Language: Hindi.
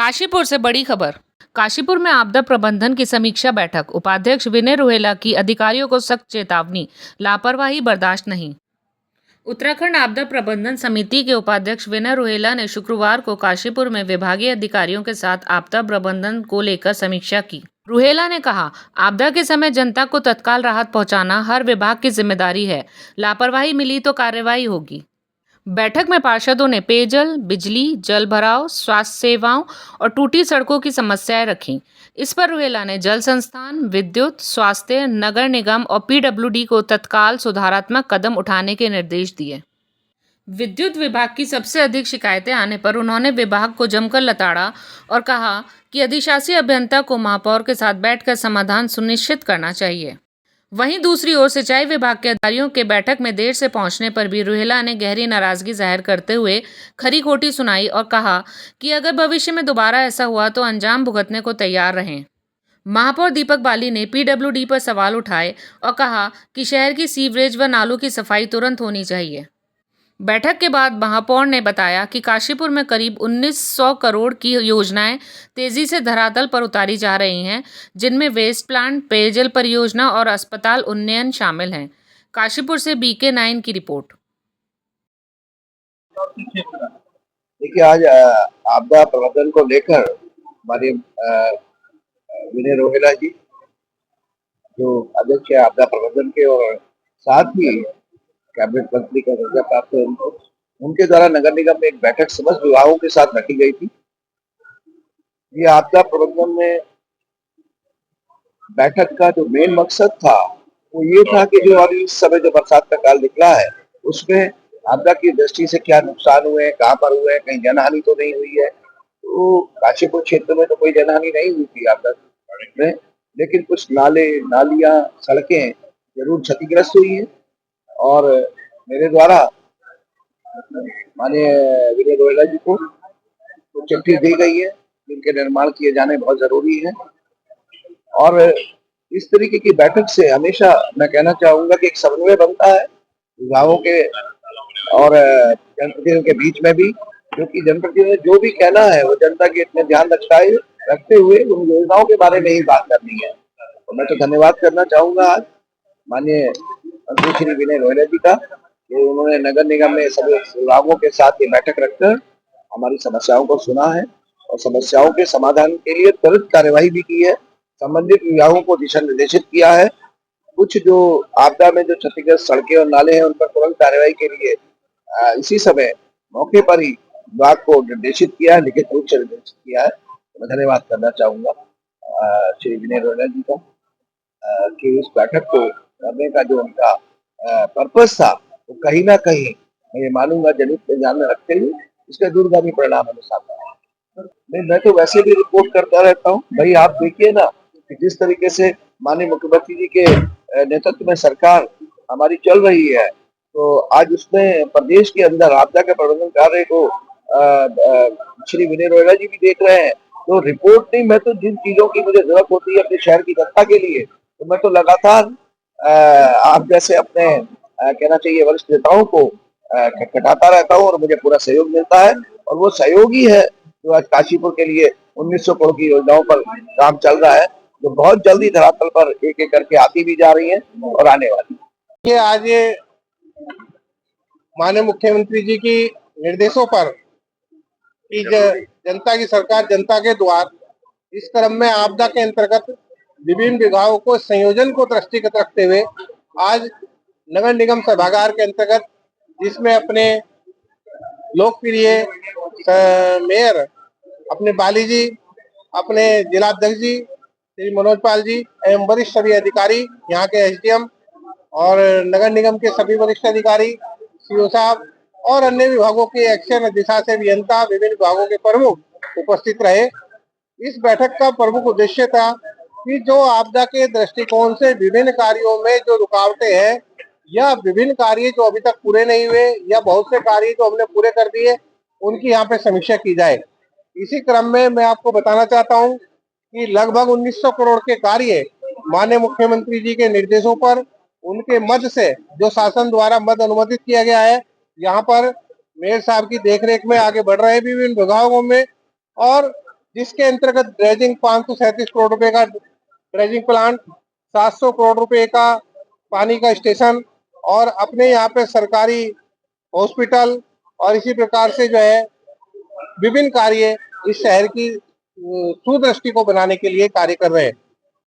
काशीपुर से बड़ी खबर। काशीपुर में आपदा प्रबंधन की समीक्षा बैठक। उपाध्यक्ष विनय रोहेला की अधिकारियों को सख्त चेतावनी, लापरवाही बर्दाश्त नहीं। उत्तराखंड आपदा प्रबंधन समिति के उपाध्यक्ष विनय रोहेला ने शुक्रवार को काशीपुर में विभागीय अधिकारियों के साथ आपदा प्रबंधन को लेकर समीक्षा की। रोहेला ने कहा, आपदा के समय जनता को तत्काल राहत पहुंचाना हर विभाग की जिम्मेदारी है। लापरवाही मिली तो कार्रवाई होगी। बैठक में पार्षदों ने पेयजल, बिजली, जल भराव, स्वास्थ्य सेवाओं और टूटी सड़कों की समस्याएं रखीं। इस पर रोहेला ने जल संस्थान, विद्युत, स्वास्थ्य, नगर निगम और पीडब्ल्यूडी को तत्काल सुधारात्मक कदम उठाने के निर्देश दिए। विद्युत विभाग की सबसे अधिक शिकायतें आने पर उन्होंने विभाग को जमकर लताड़ा और कहा कि अधिशासी अभियंता को महापौर के साथ बैठकर समाधान सुनिश्चित करना चाहिए। वहीं दूसरी ओर सिंचाई विभाग के अधिकारियों के बैठक में देर से पहुंचने पर भी रोहेला ने गहरी नाराजगी जाहिर करते हुए खरी खोटी सुनाई और कहा कि अगर भविष्य में दोबारा ऐसा हुआ तो अंजाम भुगतने को तैयार रहें। महापौर दीपक बाली ने पीडब्ल्यूडी पर सवाल उठाए और कहा कि शहर की सीवरेज व नालों की सफाई तुरंत होनी चाहिए। बैठक के बाद महापौर ने बताया कि काशीपुर में करीब 1900 करोड़ की योजनाएं तेजी से धरातल पर उतारी जा रही हैं, जिनमें वेस्ट प्लांट, पेयजल परियोजना और अस्पताल उन्नयन शामिल हैं। काशीपुर से BK9 की रिपोर्ट। देखिए, आज आपदा प्रबंधन को लेकर हमारे विनय रोहेला जी जो अध्यक्ष है आपदा प्रबंधन के और साथ ही कैबिनेट मंत्री का दर्जा प्राप्त है उनके द्वारा नगर निगम में एक बैठक समस्त विभागों के साथ रखी गई थी। ये आपदा प्रबंधन में बैठक का जो मेन मकसद था वो ये था कि जो अभी इस समय जो बरसात का काल निकला है उसमें आपदा की दृष्टि से क्या नुकसान हुए हैं, कहाँ पर हुए हैं, कहीं जनहानि तो नहीं हुई है। तो काशीपुर क्षेत्र में तो कोई जनहानि नहीं हुई थी आपदा में, लेकिन कुछ नाले, नालियां, सड़कें जरूर क्षतिग्रस्त हुई हैं और मेरे द्वारा माननीय विनय रोहेला जी को तो चिट्ठी दी गई है जिनके निर्माण किए जाने बहुत जरूरी है। और इस तरीके की बैठक से हमेशा मैं कहना चाहूंगा कि एक समन्वय बनता है विभागों के और जनप्रतिनिधियों के बीच में भी, क्योंकि जनप्रतिनिधि जो भी कहना है वो जनता के इतने ध्यान रखते हुए उन योजनाओं के बारे में ही बात करनी है। तो मैं तो धन्यवाद करना चाहूंगा आज माननीय मंत्री श्री विनय रोहेला जी का कि उन्होंने नगर निगम में सभी विभागों के साथ ये बैठक रखकर हमारी समस्याओं को सुना है और समस्याओं के समाधान के लिए त्वरित कार्यवाही भी की है। संबंधित विभागों को दिशा निर्देशित किया है। कुछ जो आपदा में जो क्षतिग्रस्त सड़कें और नाले हैं उन पर तुरंत कार्यवाही के लिए इसी समय मौके पर ही विभाग को निर्देशित किया है, लिखित रूप से निर्देशित किया है। तो मैं धन्यवाद करना चाहूंगा श्री विनय रोहेला जी का कि इस बैठक को करने का जो उनका पर्पस था वो कहीं ना कहीं मैं ये मानूंगा जनहित को ध्यान में रखते हुए इसका दूरगामी परिणाम हमें सामने आया। नहीं, मैं तो वैसे भी रिपोर्ट करता रहता हूँ भाई। आप देखिए ना कि जिस तरीके से माननीय मुख्यमंत्री जी के नेतृत्व में सरकार हमारी चल रही है, तो आज उसमें प्रदेश के अंदर आपदा के प्रबंधन कार्य को श्री विनय रोहेला जी भी देख रहे हैं। तो रिपोर्ट नहीं, मैं तो जिन चीजों की मुझे जरूरत होती है अपने शहर की जनता के लिए, तो मैं तो लगातार आप जैसे अपने कहना चाहिए वरिष्ठ नेताओं को खटखटाता रहता हूँ और मुझे पूरा सहयोग मिलता है। और वो सहयोग ही है जो आज काशीपुर के लिए 1900 करोड़ की योजनाओं पर काम चल रहा है, जो बहुत जल्दी धरातल पर एक एक करके आती भी जा रही है और आने वाली। ये आज माननीय मुख्यमंत्री जी की निर्देशों पर कि जनता की सरकार जनता के द्वार, इस क्रम में आपदा के अंतर्गत विभिन्न विभागों को संयोजन को दृष्टिगत रखते हुए आज नगर निगम सभागार के अंतर्गत, जिसमें अपने लोकप्रिय मेयर अपने बाली जी, अपने जिलाध्यक्ष जी श्री मनोज पाल जी एवं वरिष्ठ सभी अधिकारी, यहाँ के SDM और नगर निगम के सभी वरिष्ठ अधिकारी, CO साहब और अन्य विभागों के एक्शन अधिशासी अभियंता, विभिन्न विभागों के प्रमुख उपस्थित रहे। इस बैठक का प्रमुख उद्देश्य था कि जो आपदा के दृष्टिकोण से विभिन्न कार्यों में जो रुकावटें हैं या विभिन्न कार्य जो अभी तक पूरे नहीं हुए या बहुत से कार्य जो हमने पूरे कर दिए, उनकी यहाँ पे समीक्षा की जाए। इसी क्रम में मैं आपको बताना चाहता हूँ कि लगभग 1900 करोड़ के कार्य माननीय मुख्यमंत्री जी के निर्देशों पर उनके मद से जो शासन द्वारा मद अनुमोदित किया गया है, यहाँ पर मेयर साहब की देखरेख में आगे बढ़ रहे विभिन्न विभागों में। और जिसके अंतर्गत ड्रेजिंग 537 करोड़ रुपए का ड्रेजिंग प्लांट, 700 करोड़ रुपए का पानी का स्टेशन और अपने यहाँ पे सरकारी हॉस्पिटल और इसी प्रकार से जो है विभिन्न कार्य इस शहर की सुदृष्टि को बनाने के लिए कार्य कर रहे हैं।